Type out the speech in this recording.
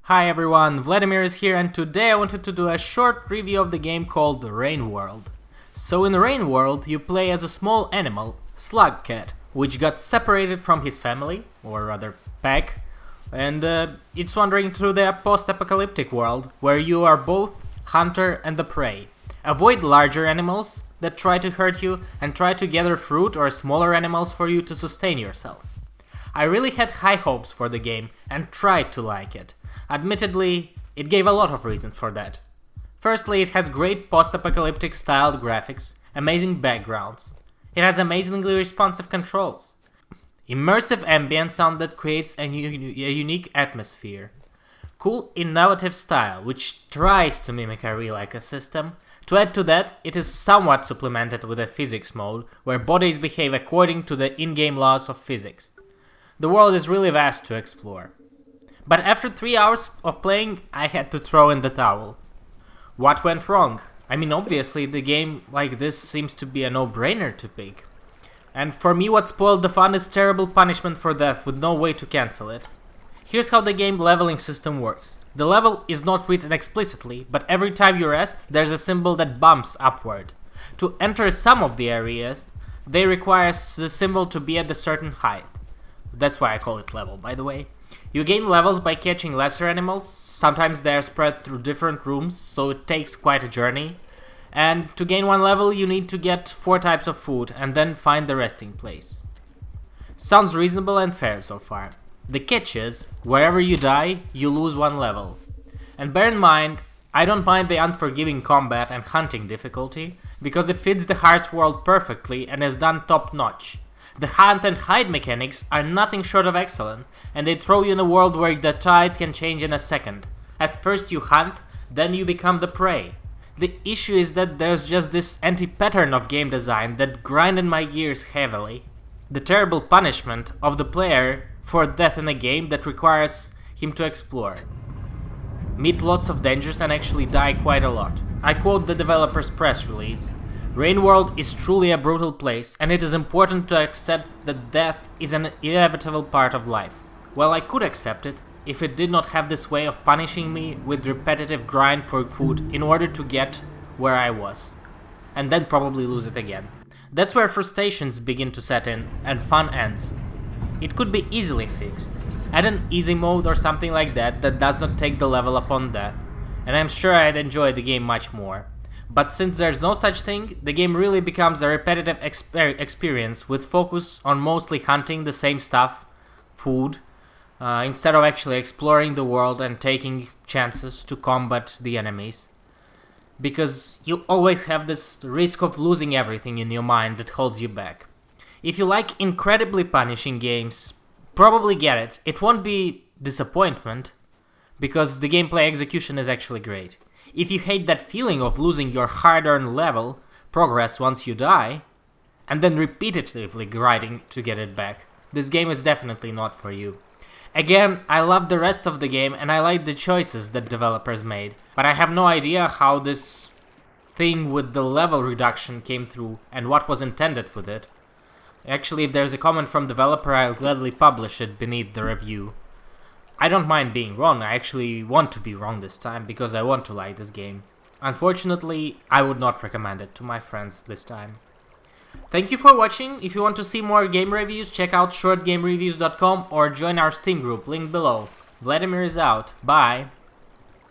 Hi everyone, Vladimir is here, and today I wanted to do a short review of the game called Rain World. So in Rain World you play as a small animal, Slug Cat, which got separated from his family, or rather pack, and it's wandering through the post-apocalyptic world where you are both hunter and the prey. Avoid larger animals that try to hurt you and try to gather fruit or smaller animals for you to sustain yourself. I really had high hopes for the game and tried to like it. Admittedly, it gave a lot of reasons for that. Firstly, it has great post-apocalyptic styled graphics, amazing backgrounds. It has amazingly responsive controls. Immersive ambient sound that creates a unique atmosphere. Cool, innovative style, which tries to mimic a real ecosystem. To add to that, it is somewhat supplemented with a physics mode, where bodies behave according to the in-game laws of physics. The world is really vast to explore. But after 3 hours of playing, I had to throw in the towel. What went wrong? I mean, obviously, the game like this seems to be a no-brainer to pick. And for me, what spoiled the fun is terrible punishment for death with no way to cancel it. Here's how the game leveling system works. The level is not written explicitly, but every time you rest, there's a symbol that bumps upward. To enter some of the areas, they require the symbol to be at a certain height. That's why I call it level, by the way. You gain levels by catching lesser animals, sometimes they are spread through different rooms, so it takes quite a journey. And to gain one level you need to get 4 types of food and then find the resting place. Sounds reasonable and fair so far. The catch is, wherever you die, you lose 1 level. And bear in mind, I don't mind the unforgiving combat and hunting difficulty, because it fits the harsh world perfectly and is done top notch. The hunt and hide mechanics are nothing short of excellent, and they throw you in a world where the tides can change in a second. At first you hunt, then you become the prey. The issue is that there's just this anti-pattern of game design that grinded my gears heavily. The terrible punishment of the player for death in a game that requires him to explore. Meet lots of dangers and actually die quite a lot. I quote the developer's press release. Rain World is truly a brutal place, and it is important to accept that death is an inevitable part of life. Well, I could accept it if it did not have this way of punishing me with repetitive grind for food in order to get where I was, and then probably lose it again. That's where frustrations begin to set in, and fun ends. It could be easily fixed. Add an easy mode or something like that does not take the level upon death, and I'm sure I'd enjoy the game much more. But since there's no such thing, the game really becomes a repetitive experience with focus on mostly hunting the same stuff, food, instead of actually exploring the world and taking chances to combat the enemies. Because you always have this risk of losing everything in your mind that holds you back. If you like incredibly punishing games, probably get it. It won't be disappointment, because the gameplay execution is actually great. If you hate that feeling of losing your hard-earned level, progress once you die, and then repeatedly grinding to get it back, this game is definitely not for you. Again, I love the rest of the game and I like the choices that developers made, but I have no idea how this thing with the level reduction came through and what was intended with it. Actually, if there's a comment from developer, I'll gladly publish it beneath the review. I don't mind being wrong, I actually want to be wrong this time, because I want to like this game. Unfortunately, I would not recommend it to my friends this time. Thank you for watching. If you want to see more game reviews, check out shortgamereviews.com or join our Steam group, link below. Vladimir is out. Bye!